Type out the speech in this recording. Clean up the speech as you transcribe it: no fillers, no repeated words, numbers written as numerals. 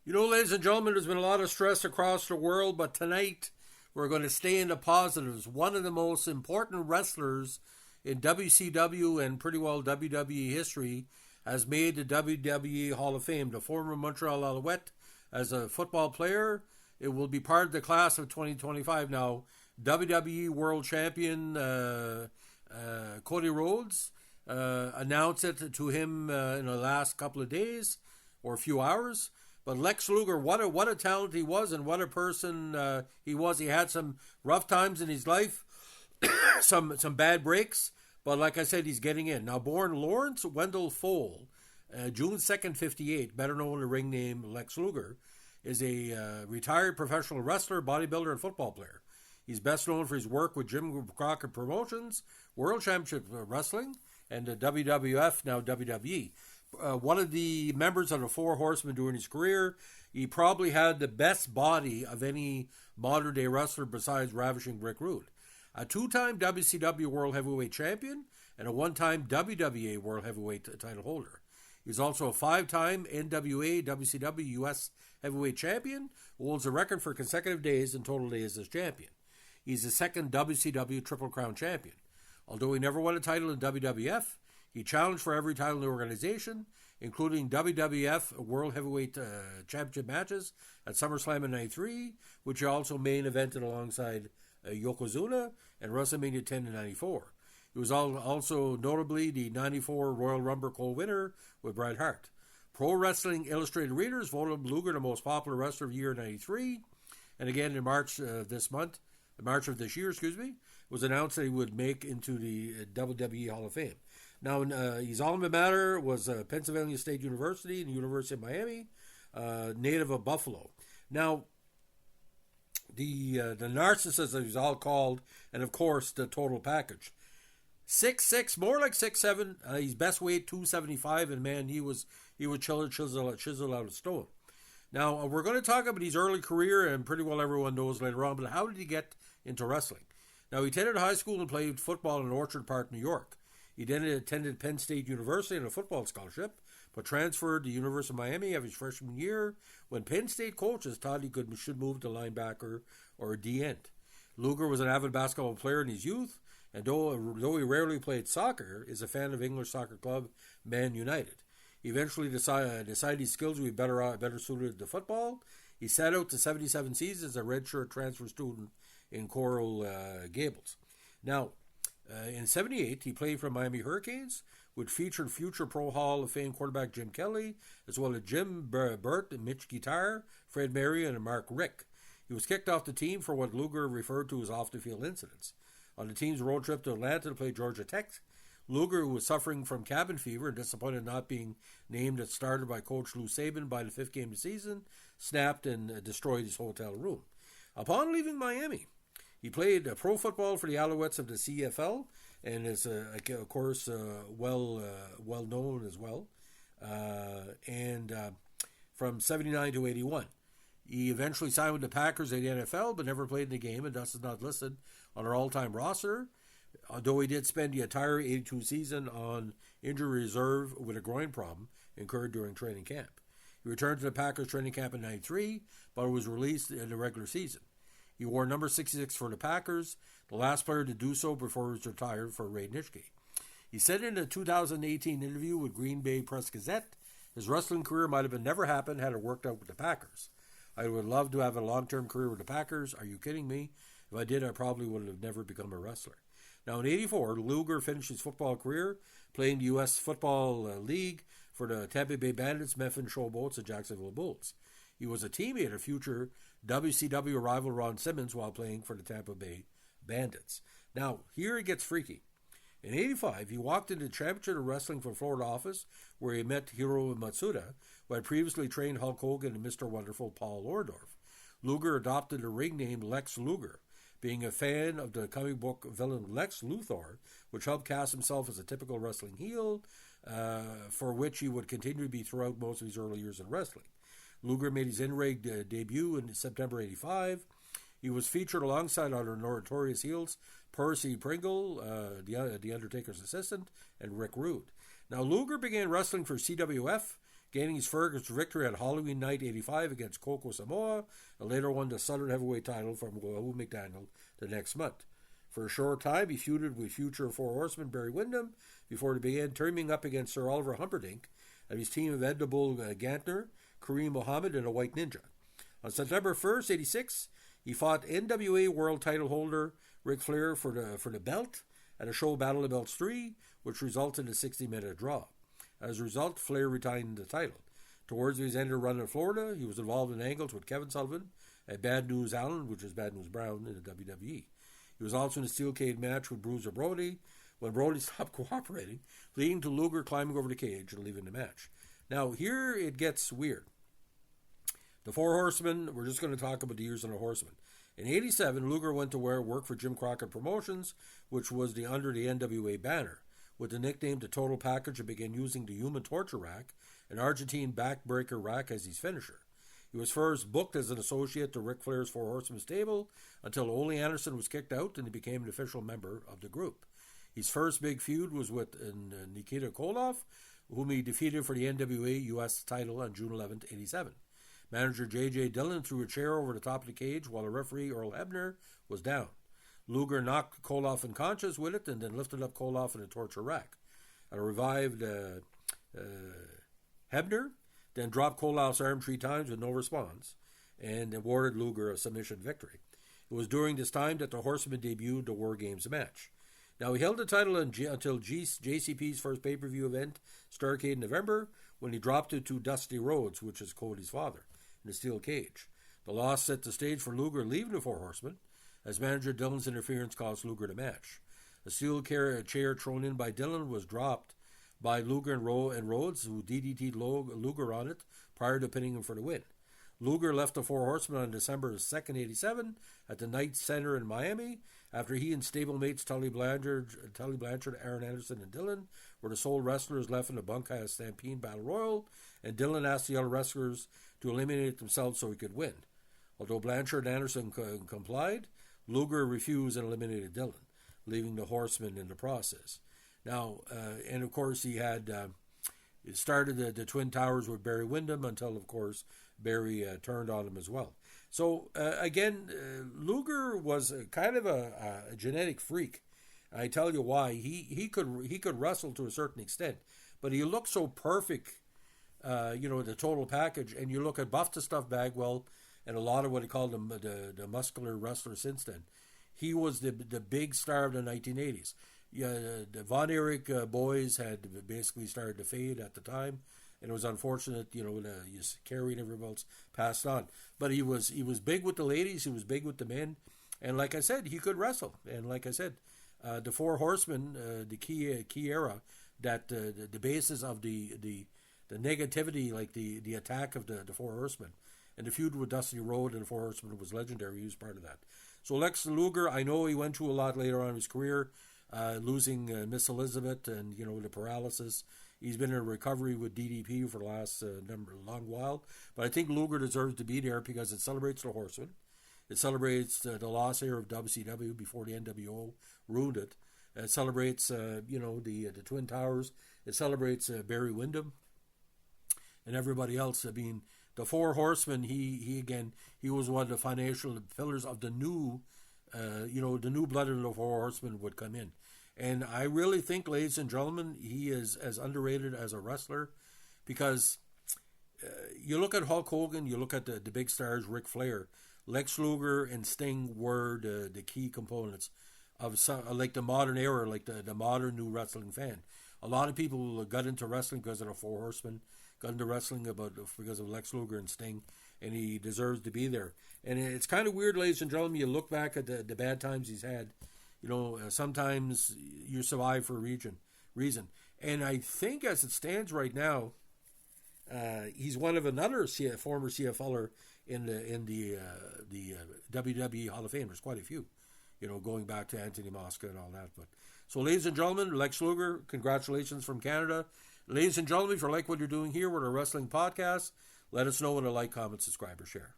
You know, ladies and gentlemen, there's been a lot of stress across the world, but tonight we're going to stay in the positives. One of the most important wrestlers in WCW and pretty well WWE history has made the WWE Hall of Fame. The former Montreal Alouette, as a football player, it will be part of the class of 2025. Now, WWE World Champion Cody Rhodes announced it to him in the last couple of days or a few hours. But Lex Luger, what a talent he was, and what a person he was. He had some rough times in his life, some bad breaks, but like I said, he's getting in. Now, born Lawrence Wendell Fole, June 2nd, 58, better known in the ring name Lex Luger, is a retired professional wrestler, bodybuilder, and football player. He's best known for his work with Jim Crockett Promotions, World Championship Wrestling, and the WWF, now WWE. One of the members of the Four Horsemen during his career. He probably had the best body of any modern day wrestler besides Ravishing Rick Rude. A two-time WCW World Heavyweight Champion and a one-time WWE World Heavyweight title holder. He's also a five-time NWA WCW US Heavyweight Champion, who holds a record for consecutive days and total days as champion. He's the second WCW Triple Crown champion. Although he never won a title in WWF, he challenged for every title in the organization, including WWF World Heavyweight Championship matches at SummerSlam in '93, which he also main evented alongside Yokozuna and WrestleMania 10 in '94. He was also notably the '94 Royal Rumble co-winner with Bret Hart. Pro Wrestling Illustrated readers voted Luger the most popular wrestler of the year in '93, and again in March of this year, it was announced that he would make into the WWE Hall of Fame. Now, his alma mater was Pennsylvania State University and the University of Miami, native of Buffalo. Now, the narcissist, as he's all called, and of course the total package. 6'6", more like 6'7". His best weight 275, and man, he would chisel out of stone. Now, we're going to talk about his early career, and pretty well everyone knows later on, but how did he get into wrestling? Now, he attended high school and played football in Orchard Park, New York. He then attended Penn State University on a football scholarship, but transferred to the University of Miami after his freshman year when Penn State coaches thought he should move to linebacker or D-end. Luger was an avid basketball player in his youth, and though he rarely played soccer, is a fan of English soccer club Man United. He eventually decided his skills would be better suited to football. He sat out to 77 seasons as a redshirt transfer student in Coral Gables. Now, in '78, he played for Miami Hurricanes, which featured future Pro Hall of Fame quarterback Jim Kelly, as well as Jim Burt, Mitch Guitar, Fred Marion, and Mark Rick. He was kicked off the team for what Luger referred to as off-the-field incidents. On the team's road trip to Atlanta to play Georgia Tech, Luger, who was suffering from cabin fever and disappointed not being named as starter by Coach Lou Saban by the fifth game of the season, snapped and destroyed his hotel room. Upon leaving Miami, he played pro football for the Alouettes of the CFL and is, of course, well known as well. From '79 to '81, he eventually signed with the Packers at the NFL, but never played in the game, and thus is not listed on our all-time roster. Although he did spend the entire '82 season on injury reserve with a groin problem incurred during training camp. He returned to the Packers training camp in '93, but was released in the regular season. He wore number 66 for the Packers, the last player to do so before he was retired for Ray Nitschke. He said in a 2018 interview with Green Bay Press Gazette, his wrestling career might have never happened had it worked out with the Packers. I would love to have a long-term career with the Packers. Are you kidding me? If I did, I probably would have never become a wrestler. Now, in '84, Luger finished his football career playing the U.S. Football League for the Tampa Bay Bandits, Memphis Showboats, and Jacksonville Bulls. He was a teammate of future WCW rival Ron Simmons while playing for the Tampa Bay Bandits. Now, here it gets freaky. In '85, he walked into the Championship of Wrestling for Florida office, where he met Hiro Matsuda, who had previously trained Hulk Hogan and Mr. Wonderful Paul Orndorff. Luger adopted a ring name Lex Luger, being a fan of the comic book villain Lex Luthor, which helped cast himself as a typical wrestling heel, for which he would continue to be throughout most of his early years in wrestling. Luger made his in-ring debut in September '85. He was featured alongside other notorious heels, Percy Pringle, the Undertaker's assistant, and Rick Rude. Now, Luger began wrestling for CWF, gaining his first victory on Halloween night '85 against Coco Samoa, and later won the Southern Heavyweight title from Wahoo McDaniel the next month. For a short time, he feuded with future Four Horsemen Barry Windham before he began teaming up against Sir Oliver Humperdinck and his team of Ed the Bull Gantner, Kareem Mohammed, and a White Ninja. On September 1st, '86, he fought NWA World Title holder Ric Flair for the belt at a show Battle of the Belts 3, which resulted in a 60-minute draw. As a result, Flair retained the title. Towards his end of run in Florida, he was involved in angles with Kevin Sullivan at Bad News Allen, which is Bad News Brown in the WWE. He was also in a steel cage match with Bruiser Brody when Brody stopped cooperating, leading to Luger climbing over the cage and leaving the match. Now, here it gets weird. The Four Horsemen, we're just going to talk about the years of the Horsemen. In '87, Luger went to work for Jim Crockett Promotions, which was under the NWA banner, with the nickname The Total Package, and began using the Human Torture Rack, an Argentine backbreaker rack, as his finisher. He was first booked as an associate to Ric Flair's Four Horsemen stable until Ole Anderson was kicked out and he became an official member of the group. His first big feud was with Nikita Koloff, whom he defeated for the NWA US title on June 11, '87. Manager J.J. Dillon threw a chair over the top of the cage while the referee, Earl Hebner, was down. Luger knocked Koloff unconscious with it and then lifted up Koloff in a torture rack. A revived Hebner then dropped Koloff's arm 3 times with no response and awarded Luger a submission victory. It was during this time that the Horsemen debuted the War Games match. Now, he held the title until JCP's first pay-per-view event, Starrcade in November, when he dropped it to Dusty Rhodes, which is Cody's father, in a steel cage. The loss set the stage for Luger leaving the Four Horsemen, as manager Dillon's interference cost Luger the match. A steel chair thrown in by Dillon was dropped by Luger and Rhodes, who DDT'd Luger on it prior to pinning him for the win. Luger left the Four Horsemen on December 2nd, '87 at the Knight Center in Miami after he and stablemates Tully Blanchard, Aaron Anderson, and Dillon were the sole wrestlers left in the Bunkhouse Stampede Battle Royal, and Dillon asked the other wrestlers to eliminate themselves so he could win. Although Blanchard and Anderson complied, Luger refused and eliminated Dillon, leaving the Horsemen in the process. Now, and of course, he had started the Twin Towers with Barry Windham until, of course, Barry turned on him as well. So, again, Luger was kind of a genetic freak. I tell you why. He could wrestle to a certain extent, but he looked so perfect, the total package. And you look at Buff the Stuff Bagwell and a lot of what he called the muscular wrestler since then. He was the big star of the 1980s. Yeah, the Von Erich boys had basically started to fade at the time, and it was unfortunate, Kerry and everybody else passed on. But he was big with the ladies, he was big with the men, and like I said, he could wrestle. And like I said, the Four Horsemen, the key era, that the basis of the negativity, like the attack of the Four Horsemen, and the feud with Dusty Rhodes and the Four Horsemen was legendary. He was part of that. So Lex Luger, I know he went through a lot later on in his career, losing Miss Elizabeth and, the paralysis. He's been in recovery with DDP for the last long while. But I think Luger deserves to be there because it celebrates the Horsemen. It celebrates the lost era of WCW before the NWO ruined it. It celebrates, the Twin Towers. It celebrates Barry Windham and everybody else. I mean, the Four Horsemen, he was one of the financial pillars of the new, the new blood of the Four Horsemen would come in. And I really think, ladies and gentlemen, he is as underrated as a wrestler because you look at Hulk Hogan, you look at the big stars, Ric Flair, Lex Luger and Sting were the key components of like the modern era, like the modern new wrestling fan. A lot of people got into wrestling because of the Four Horsemen, got into wrestling because of Lex Luger and Sting, and he deserves to be there. And it's kind of weird, ladies and gentlemen, you look back at the bad times he's had. Sometimes you survive for a reason. And I think as it stands right now, he's one of another former CFLer in the WWE Hall of Fame. There's quite a few, going back to Anthony Mosca and all that. But so, ladies and gentlemen, Lex Luger, congratulations from Canada. Ladies and gentlemen, if you like what you're doing here with our wrestling podcast, let us know with a like, comment, subscribe, or share.